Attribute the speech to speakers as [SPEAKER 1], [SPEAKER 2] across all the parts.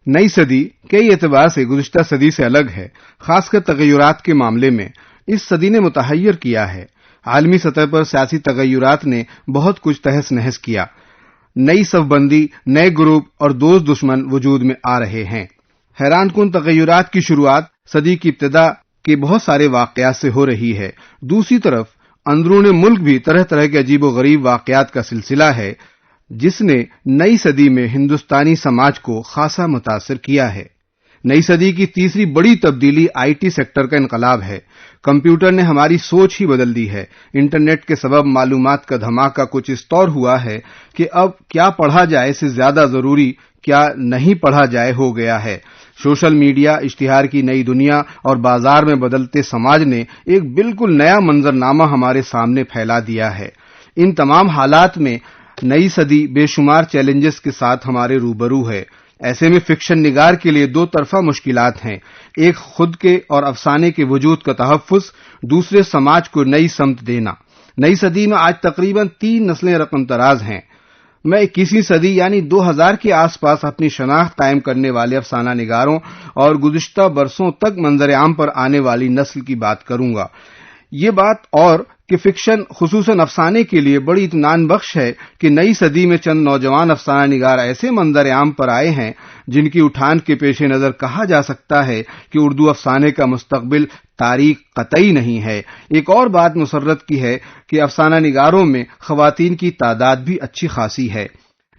[SPEAKER 1] نئی صدی کئی اعتبار سے گزشتہ صدی سے الگ ہے، خاص کر تغیرات کے معاملے میں۔ اس صدی نے متحیر کیا ہے۔ عالمی سطح پر سیاسی تغیرات نے بہت کچھ تہس نہس کیا۔ نئی صف بندی، نئے گروپ اور دوست دشمن وجود میں آ رہے ہیں۔ حیران کن تغیرات کی شروعات صدی کی ابتدا کے بہت سارے واقعات سے ہو رہی ہے۔ دوسری طرف اندرون ملک بھی طرح طرح کے عجیب و غریب واقعات کا سلسلہ ہے، جس نے نئی صدی میں ہندوستانی سماج کو خاصا متاثر کیا ہے۔ نئی صدی کی تیسری بڑی تبدیلی آئی ٹی سیکٹر کا انقلاب ہے۔ کمپیوٹر نے ہماری سوچ ہی بدل دی ہے۔ انٹرنیٹ کے سبب معلومات کا دھماکہ کچھ اس طور ہوا ہے کہ اب کیا پڑھا جائے سے زیادہ ضروری کیا نہیں پڑھا جائے ہو گیا ہے۔ سوشل میڈیا، اشتہار کی نئی دنیا اور بازار میں بدلتے سماج نے ایک بالکل نیا منظرنامہ ہمارے سامنے پھیلا دیا ہے۔ ان تمام حالات میں نئی صدی بے شمار چیلنجز کے ساتھ ہمارے روبرو ہے۔ ایسے میں فکشن نگار کے لیے دو طرفہ مشکلات ہیں، ایک خود کے اور افسانے کے وجود کا تحفظ، دوسرے سماج کو نئی سمت دینا۔ نئی صدی میں آج تقریباً 3 نسلیں رقم تراز ہیں۔ میں 21ویں صدی یعنی 2000 کے آس پاس اپنی شناخت قائم کرنے والے افسانہ نگاروں اور گزشتہ برسوں تک منظر عام پر آنے والی نسل کی بات کروں گا۔ یہ بات اور کہ فکشن خصوصاً افسانے کے لیے بڑی اطمینان بخش ہے کہ نئی صدی میں چند نوجوان افسانہ نگار ایسے منظر عام پر آئے ہیں جن کی اٹھان کے پیش نظر کہا جا سکتا ہے کہ اردو افسانے کا مستقبل تاریک قطعی نہیں ہے۔ ایک اور بات مسرت کی ہے کہ افسانہ نگاروں میں خواتین کی تعداد بھی اچھی خاصی ہے۔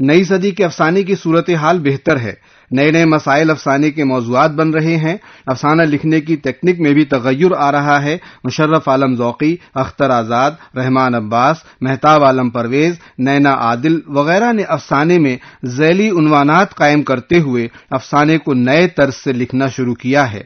[SPEAKER 1] نئی صدی کے افسانے کی صورتحال بہتر ہے۔ نئے نئے مسائل افسانے کے موضوعات بن رہے ہیں۔ افسانہ لکھنے کی تکنیک میں بھی تغیر آ رہا ہے۔ مشرف عالم ذوقی، اختر آزاد، رحمان عباس، مہتاب عالم پرویز، نینا عادل وغیرہ نے افسانے میں ذیلی عنوانات قائم کرتے ہوئے افسانے کو نئے طرز سے لکھنا شروع کیا ہے۔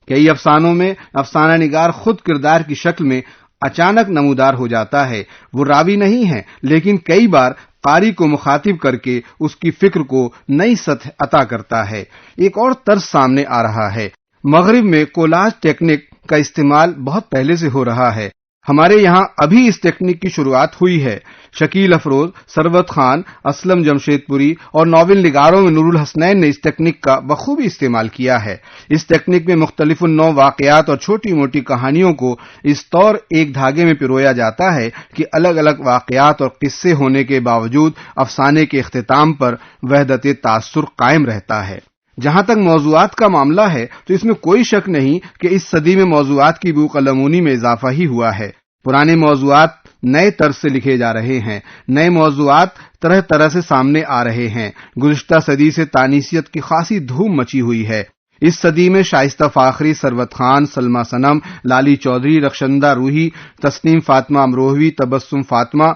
[SPEAKER 1] کئی افسانوں میں افسانہ نگار خود کردار کی شکل میں اچانک نمودار ہو جاتا ہے۔ وہ راوی نہیں ہے، لیکن کئی بار قاری کو مخاطب کر کے اس کی فکر کو نئی سطح عطا کرتا ہے۔ ایک اور طرز سامنے آ رہا ہے۔ مغرب میں کولاج ٹیکنیک کا استعمال بہت پہلے سے ہو رہا ہے۔ ہمارے یہاں ابھی اس ٹیکنیک کی شروعات ہوئی ہے۔ شکیل افروز، ثروت خان، اسلم جمشید پوری اور ناول نگاروں میں نور الحسنین نے اس ٹیکنیک کا بخوبی استعمال کیا ہے۔ اس ٹیکنیک میں مختلف النوع واقعات اور چھوٹی موٹی کہانیوں کو اس طور ایک دھاگے میں پرویا جاتا ہے کہ الگ الگ واقعات اور قصے ہونے کے باوجود افسانے کے اختتام پر وحدت تاثر قائم رہتا ہے۔ جہاں تک موضوعات کا معاملہ ہے تو اس میں کوئی شک نہیں کہ اس صدی میں موضوعات کی بو قلمونی میں اضافہ ہی ہوا ہے۔ پرانے موضوعات نئے طرز سے لکھے جا رہے ہیں، نئے موضوعات طرح طرح سے سامنے آ رہے ہیں۔ گزشتہ صدی سے تانیثیت کی خاصی دھوم مچی ہوئی ہے۔ اس صدی میں شائستہ فاخری، ثروت خان، سلمہ صنم، لالی چودھری، رخشندہ روہی، تسنیم فاطمہ امروہوی، تبسم فاطمہ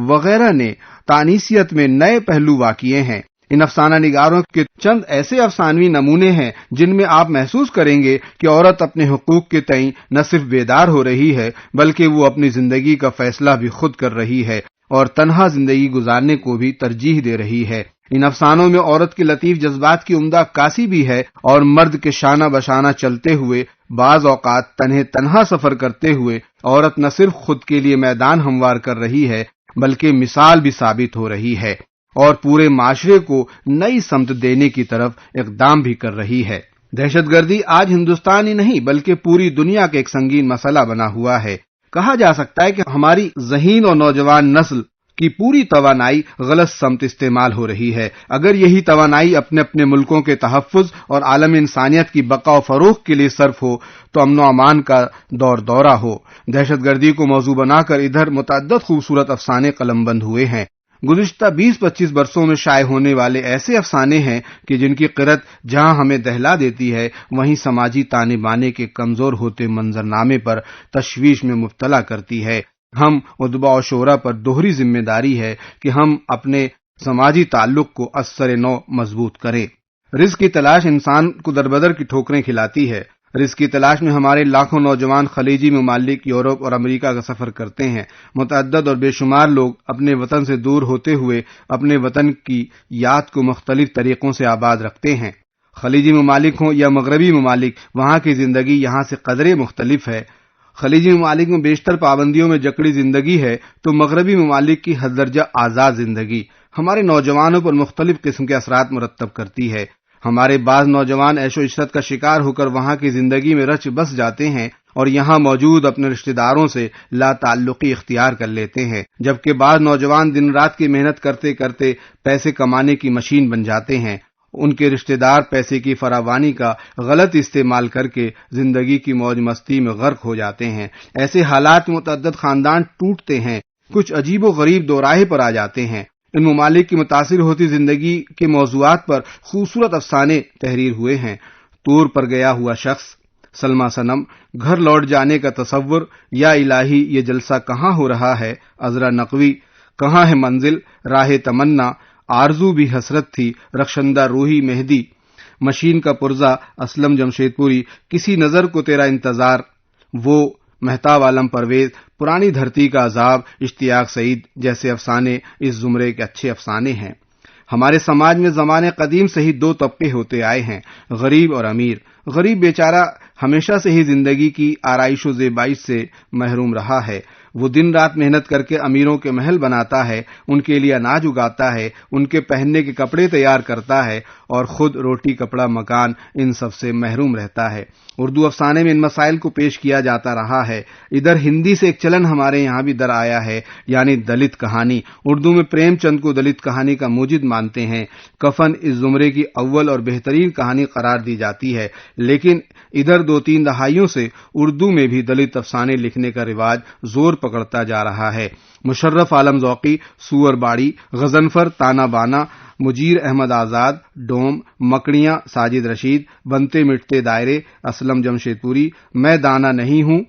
[SPEAKER 1] وغیرہ نے تانیثیت میں نئے پہلو واقعے ہیں۔ ان افسانہ نگاروں کے چند ایسے افسانوی نمونے ہیں جن میں آپ محسوس کریں گے کہ عورت اپنے حقوق کے تئیں نہ صرف بیدار ہو رہی ہے بلکہ وہ اپنی زندگی کا فیصلہ بھی خود کر رہی ہے اور تنہا زندگی گزارنے کو بھی ترجیح دے رہی ہے۔ ان افسانوں میں عورت کے لطیف جذبات کی عمدہ عکاسی بھی ہے اور مرد کے شانہ بشانہ چلتے ہوئے بعض اوقات تنہا سفر کرتے ہوئے عورت نہ صرف خود کے لیے میدان ہموار کر رہی ہے بلکہ مثال بھی ثابت ہو رہی ہے اور پورے معاشرے کو نئی سمت دینے کی طرف اقدام بھی کر رہی ہے۔ دہشت گردی آج ہندوستان ہی نہیں بلکہ پوری دنیا کا ایک سنگین مسئلہ بنا ہوا ہے۔ کہا جا سکتا ہے کہ ہماری ذہین اور نوجوان نسل کی پوری توانائی غلط سمت استعمال ہو رہی ہے۔ اگر یہی توانائی اپنے اپنے ملکوں کے تحفظ اور عالم انسانیت کی بقا و فروغ کے لیے صرف ہو تو امن و امان کا دورہ ہو۔ دہشت گردی کو موضوع بنا کر ادھر متعدد خوبصورت افسانے قلم بند ہوئے ہیں۔ گزشتہ 20-25 برسوں میں شائع ہونے والے ایسے افسانے ہیں کہ جن کی قرت جہاں ہمیں دہلا دیتی ہے وہیں سماجی تانے بانے کے کمزور ہوتے منظرنامے پر تشویش میں مبتلا کرتی ہے۔ ہم ادبا و شعراء پر دوہری ذمہ داری ہے کہ ہم اپنے سماجی تعلق کو از سر نو مضبوط کریں۔ رزق کی تلاش انسان کو دربدر کی ٹھوکریں کھلاتی ہے۔ رزق کی تلاش میں ہمارے لاکھوں نوجوان خلیجی ممالک، یورپ اور امریکہ کا سفر کرتے ہیں۔ متعدد اور بے شمار لوگ اپنے وطن سے دور ہوتے ہوئے اپنے وطن کی یاد کو مختلف طریقوں سے آباد رکھتے ہیں۔ خلیجی ممالک ہوں یا مغربی ممالک، وہاں کی زندگی یہاں سے قدرے مختلف ہے۔ خلیجی ممالک میں بیشتر پابندیوں میں جکڑی زندگی ہے تو مغربی ممالک کی حد درجہ آزاد زندگی ہمارے نوجوانوں پر مختلف قسم کے اثرات مرتب کرتی ہے۔ ہمارے بعض نوجوان عیش و عشرت کا شکار ہو کر وہاں کی زندگی میں رچ بس جاتے ہیں اور یہاں موجود اپنے رشتہ داروں سے لا تعلقی اختیار کر لیتے ہیں، جبکہ بعض نوجوان دن رات کی محنت کرتے کرتے پیسے کمانے کی مشین بن جاتے ہیں۔ ان کے رشتہ دار پیسے کی فراوانی کا غلط استعمال کر کے زندگی کی موج مستی میں غرق ہو جاتے ہیں۔ ایسے حالات میں متعدد خاندان ٹوٹتے ہیں، کچھ عجیب و غریب دوراہے پر آ جاتے ہیں۔ ان ممالک کی متاثر ہوتی زندگی کے موضوعات پر خوبصورت افسانے تحریر ہوئے ہیں۔ طور پر گیا ہوا شخص، سلما صنم، گھر لوٹ جانے کا تصور، یا الہی یہ جلسہ کہاں ہو رہا ہے، عذرا نقوی، کہاں ہے منزل، راہ تمنا، آرزو بھی حسرت تھی، رخشندہ روحی مہدی، مشین کا پرزہ، اسلم جمشید پوری، کسی نظر کو تیرا انتظار، وہ مہتاب عالم پرویز، پرانی دھرتی کا عذاب، اشتیاق سعید جیسے افسانے اس زمرے کے اچھے افسانے ہیں۔ ہمارے سماج میں زمانے قدیم سے ہی دو طبقے ہوتے آئے ہیں، غریب اور امیر۔ غریب بیچارہ ہمیشہ سے ہی زندگی کی آرائش و زیبائش سے محروم رہا ہے۔ وہ دن رات محنت کر کے امیروں کے محل بناتا ہے، ان کے لیے اناج اگاتا ہے، ان کے پہننے کے کپڑے تیار کرتا ہے اور خود روٹی کپڑا مکان ان سب سے محروم رہتا ہے۔ اردو افسانے میں ان مسائل کو پیش کیا جاتا رہا ہے۔ ادھر ہندی سے ایک چلن ہمارے یہاں بھی در آیا ہے، یعنی دلت کہانی۔ اردو میں پریم چند کو دلت کہانی کا موجد مانتے ہیں۔ کفن اس زمرے کی اول اور بہترین کہانی قرار دی جاتی ہے، لیکن ادھر 2-3 دہائیوں سے اردو میں بھی دلت افسانے لکھنے کا رواج زور پکڑتا جا رہا ہے۔ مشرف عالم ذوقی، سور باڑی، غضنفر، تانا بانا، مجیر احمد آزاد، ڈوم، مکڑیاں، ساجد رشید، بنتے مٹتے دائرے، اسلم جمشید پوری، میں دانا نہیں ہوں،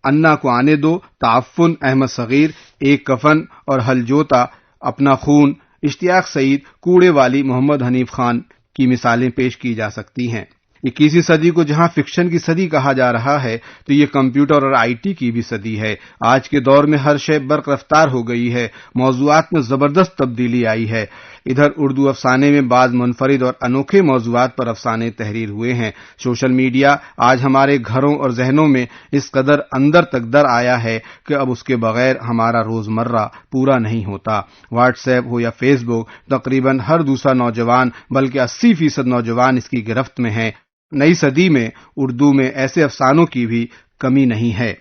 [SPEAKER 1] انا کو آنے دو، تعفن، احمد صغیر، ایک کفن اور حل جوتا، اپنا خون، اشتیاق سعید، کوڑے والی، محمد حنیف خان کی مثالیں پیش کی جا سکتی ہیں۔ 21ویں صدی کو جہاں فکشن کی صدی کہا جا رہا ہے تو یہ کمپیوٹر اور آئی ٹی کی بھی صدی ہے۔ آج کے دور میں ہر شے برق رفتار ہو گئی ہے، موضوعات میں زبردست تبدیلی آئی ہے۔ ادھر اردو افسانے میں بعض منفرد اور انوکھے موضوعات پر افسانے تحریر ہوئے ہیں۔ سوشل میڈیا آج ہمارے گھروں اور ذہنوں میں اس قدر اندر تک در آیا ہے کہ اب اس کے بغیر ہمارا روزمرہ پورا نہیں ہوتا۔ واٹس ایپ ہو یا فیس بک، تقریباً ہر دوسرا نوجوان بلکہ 80% نوجوان اس کی گرفت میں ہیں۔ نئی صدی میں اردو میں ایسے افسانوں کی بھی کمی نہیں ہے۔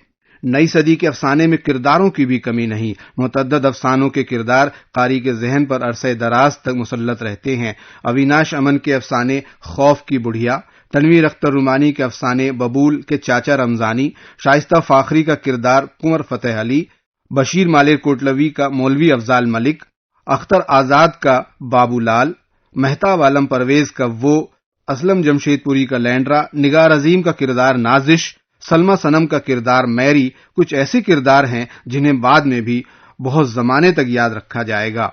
[SPEAKER 1] نئی صدی کے افسانے میں کرداروں کی بھی کمی نہیں۔ متعدد افسانوں کے کردار قاری کے ذہن پر عرصہ دراز تک مسلط رہتے ہیں۔ اویناش امن کے افسانے خوف کی بڑھیا، تنویر اختر رومانی کے افسانے ببول کے چاچا رمضانی، شائستہ فاخری کا کردار کنور فتح علی، بشیر مالر کوٹلوی کا مولوی افضال ملک، اختر آزاد کا بابو لال، مہتاب عالم پرویز کا وہ، اسلم جمشید پوری کا لینڈرا، نگار عظیم کا کردار نازش، سلما صنم کا کردار میری، کچھ ایسے کردار ہیں جنہیں بعد میں بھی بہت زمانے تک یاد رکھا جائے گا۔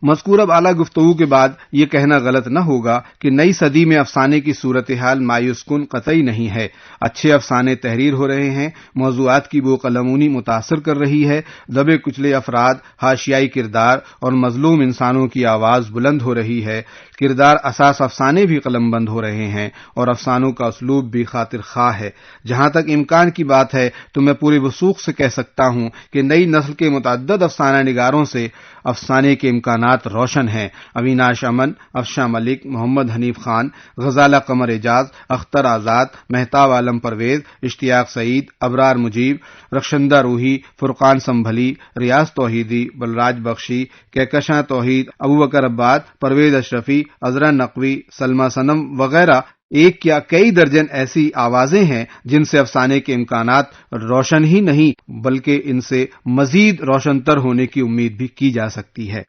[SPEAKER 1] مذکورہ اعلیٰ گفتگو کے بعد یہ کہنا غلط نہ ہوگا کہ نئی صدی میں افسانے کی صورتحال مایوس کن قطعی نہیں ہے۔ اچھے افسانے تحریر ہو رہے ہیں، موضوعات کی بو قلمونی متاثر کر رہی ہے، دبے کچلے افراد، حاشیائی کردار اور مظلوم انسانوں کی آواز بلند ہو رہی ہے، کردار اساس افسانے بھی قلم بند ہو رہے ہیں اور افسانوں کا اسلوب بھی خاطر خواہ ہے۔ جہاں تک امکان کی بات ہے تو میں پورے وثوق سے کہہ سکتا ہوں کہ نئی نسل کے متعدد افسانہ نگاروں سے افسانے کے امکانات روشن ہیں۔ اویناش امن، افشاں ملک، محمد حنیف خان، غزالہ قمر اعجاز، اختر آزاد، مہتاب عالم پرویز، اشتیاق سعید، ابرار مجیب، رخشندہ روحی، فرقان سنبھلی، ریاض توحیدی، بلراج بخشی، کہکشاں توحید، ابوبکر عباد، پرویز اشرفی، عذرا نقوی، سلما صنم وغیرہ ایک یا کئی درجن ایسی آوازیں ہیں جن سے افسانے کے امکانات روشن ہی نہیں بلکہ ان سے مزید روشن تر ہونے کی امید بھی کی جا سکتی ہے۔